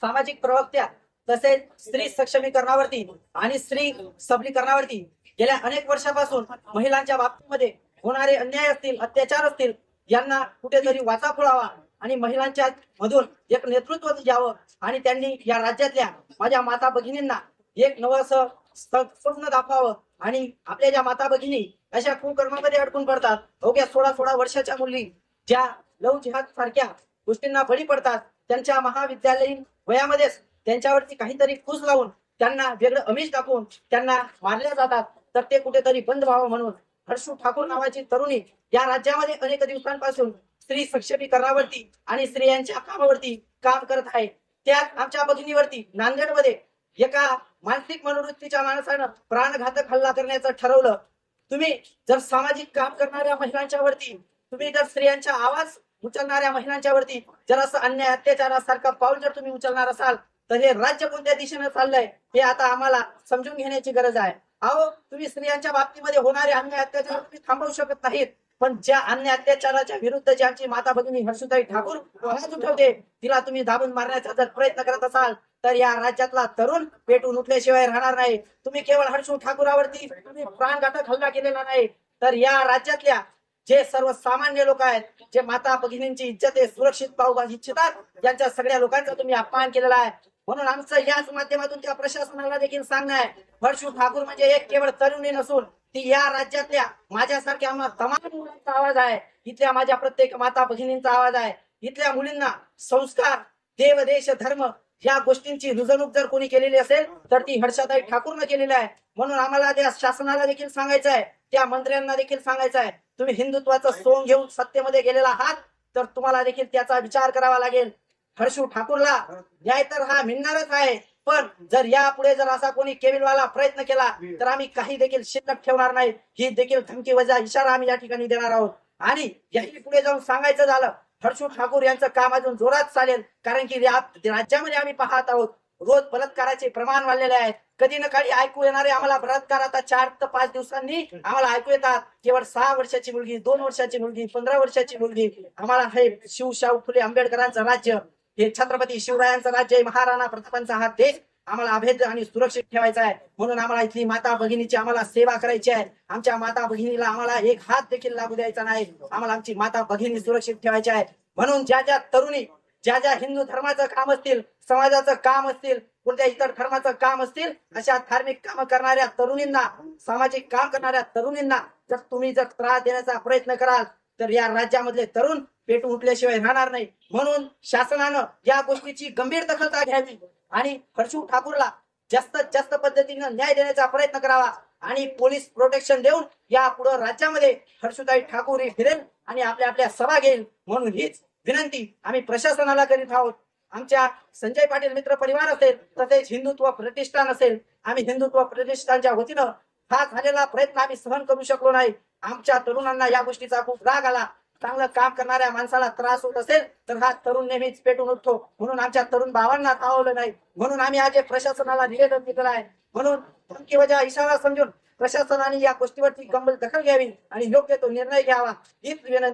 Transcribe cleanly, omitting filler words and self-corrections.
सामाजिक प्रवक्त्या तसेच स्त्री सक्षमीकरणावरती आणि स्त्री सबलीकरणावरती गेल्या अनेक वर्षापासून महिलांच्या बाबतीमध्ये होणारे अन्याय असतील, अत्याचार असतील, यांना कुठेतरी वाचा फोडावा आणि महिलांच्या मधून एक नेतृत्व द्यावं आणि त्यांनी या राज्यातल्या माझ्या माता भगिनींना एक नवं असं स्वप्न दाखवावं आणि आपल्या ज्या माता भगिनी अशा कुकर्मामध्ये अडकून पडतात, अवघ्या 16 वर्षाच्या मुली ज्या लव जिहाद सारख्या गोष्टींना बळी पडतात, त्यांच्या महाविद्यालयीन वयामध्येच त्यांच्यावरती काहीतरी फूस लावून त्यांना वेगळं अमिष दाखवून त्यांना मारल्या जातात, तर ते कुठेतरी बंद व्हावं म्हणून हर्षू ठाकूर नावाची तरुणी या राज्यामध्ये अनेक दिवसांपासून स्त्री सक्षमीकरणावरती आणि स्त्रियांच्या कामावरती काम करत आहे. त्यात आमच्या भगिनीवरती नांदेडमध्ये एका मानसिक मनोवृत्तीच्या माणसानं प्राणघातक हल्ला करण्याचं ठरवलं. तुम्ही जर सामाजिक काम करणाऱ्या महिलांच्या वरती, तुम्ही जर स्त्रियांचा आवाज उचलणाऱ्या महिलांच्या वरती जर असं अन्याय अत्याचारासारखं पाऊल जर तुम्ही उचलणार असाल, तर हे राज्य कोणत्या दिशेने चाललंय हे आता आम्हाला समजून घेण्याची गरज आहे. अहो, तुम्ही स्त्रियांच्या बाबतीमध्ये होणारे अन्याय अत्याचार तुम्ही थांबवू शकत नाहीत, पण ज्या अन्याय अत्याचाराच्या विरुद्ध जी आमची माता भगिनी हर्षुताई ठाकूर आवाज उठवते, तिला तुम्ही दाबून मारण्याचा जर प्रयत्न करत असाल तर या राज्यातला तरुण पेटून उठल्याशिवाय राहणार नाही. तुम्ही केवळ हर्षू ठाकूरावरती तुम्ही प्राणघातक हल्ला केलेला नाही, तर या राज्यातल्या जे सर्वसामान्य लोक आहेत, जे माता भगिनींची इज्जत आहे सुरक्षित पाहू इच्छितात, यांच्या सगळ्या लोकांचा तुम्ही अपमान केलेला आहे. म्हणून आमचं याच माध्यमातून त्या प्रशासनाला देखील सांगणं आहे, हर्षू ठाकूर म्हणजे एक केवळ तरुणी नसून ती या राज्यातल्या माझ्यासारख्या तमाम मुलांचा आवाज आहे, इथल्या माझ्या प्रत्येक माता भगिनींचा आवाज आहे. इथल्या मुलींना संस्कार, देव, देश, धर्म या गोष्टींची रुजवणूक जर कोणी केलेली असेल तर ती हर्षाताई ठाकूरनं केलेली आहे. म्हणून आम्हाला त्या शासनाला देखील सांगायचं आहे, त्या मंत्र्यांना देखील सांगायचं आहे, तुम्ही हिंदुत्वाचं सोंग घेऊन सत्तेमध्ये गेलेला आहात तर तुम्हाला देखील त्याचा विचार करावा लागेल. हर्षू ठाकूरला न्याय तर हा मिळणारच आहे, पण जर यापुढे जर असा कोणी केविलवाला प्रयत्न केला तर आम्ही काही देखील शिल्लक ठेवणार नाही. ही देखील धमकी वजा इशारा आम्ही या ठिकाणी देणार आहोत. आणि याही पुढे जाऊन सांगायचं झालं, हर्षू ठाकूर यांचं काम अजून जोरात चालेल, कारण की राज्यामध्ये आम्ही पाहत आहोत रोज बलात्काराचे प्रमाण वाढलेले आहे. कधी ना कधी ऐकू येणारे आम्हाला बलात्कार आता 4 ते 5 दिवसांनी आम्हाला ऐकू येतात. केवळ 6 वर्षाची मुलगी, 2 वर्षाची मुलगी, 15 वर्षाची मुलगी. आम्हाला हे शिवशाहू फुले आंबेडकरांचं राज्य, हे छत्रपती शिवरायांचं राज्य, महाराणा प्रतापांचा हा देश आम्हाला अभेद्य आणि सुरक्षित ठेवायचा आहे. म्हणून आम्हाला इथली माता भगिनीची आम्हाला सेवा करायची आहे. आमच्या माता भगिनीला आम्हाला एक हात देखील लागू द्यायचा नाही. आम्हाला आमची माता भगिनी सुरक्षित ठेवायची आहे. म्हणून ज्या ज्या तरुणी, ज्या ज्या हिंदू धर्माचं काम असतील, समाजाचं काम असतील, कोणत्या इतर धर्माचं काम असतील, अशा धार्मिक काम करणाऱ्या तरुणींना, सामाजिक काम करणाऱ्या तरुणींना जर तुम्ही जर त्रास देण्याचा प्रयत्न कराल तर या राज्यामधले तरुण पेटून उठल्याशिवाय राहणार नाही. म्हणून शासनानं या गोष्टीची गंभीर दखलता घ्यावी आणि हर्षू ठाकूरला जास्तीत जास्त पद्धतीनं न्याय देण्याचा प्रयत्न करावा आणि पोलीस प्रोटेक्शन देऊन या पुढे राज्यामध्ये हर्षुताई ठाकूर ही फिरेल आणि आपल्या आपल्या सभा घेईल. म्हणून हीच विनंती आम्ही प्रशासनाला करीत आहोत. आमच्या संजय पाटील मित्र परिवार असेल, तसेच हिंदुत्व प्रतिष्ठान असेल, आम्ही हिंदुत्व प्रतिष्ठानच्या वतीनं हा झालेला प्रयत्न आम्ही सहन करू शकलो नाही. आमच्या तरुणांना या गोष्टीचा खूप राग आला. चांगलं काम करणाऱ्या माणसाला त्रास होत असेल तर हा तरुण नेहमीच पेटून उठतो. म्हणून आमच्या तरुण भावांना थांबवलं नाही. म्हणून आम्ही आज प्रशासनाला निवेदन दिलं आहे. म्हणून धमकी वजा इशारा समजून प्रशासनाने या गोष्टीवरती गंभीर दखल घ्यावी आणि योग्य तो निर्णय घ्यावा हीच विनंती.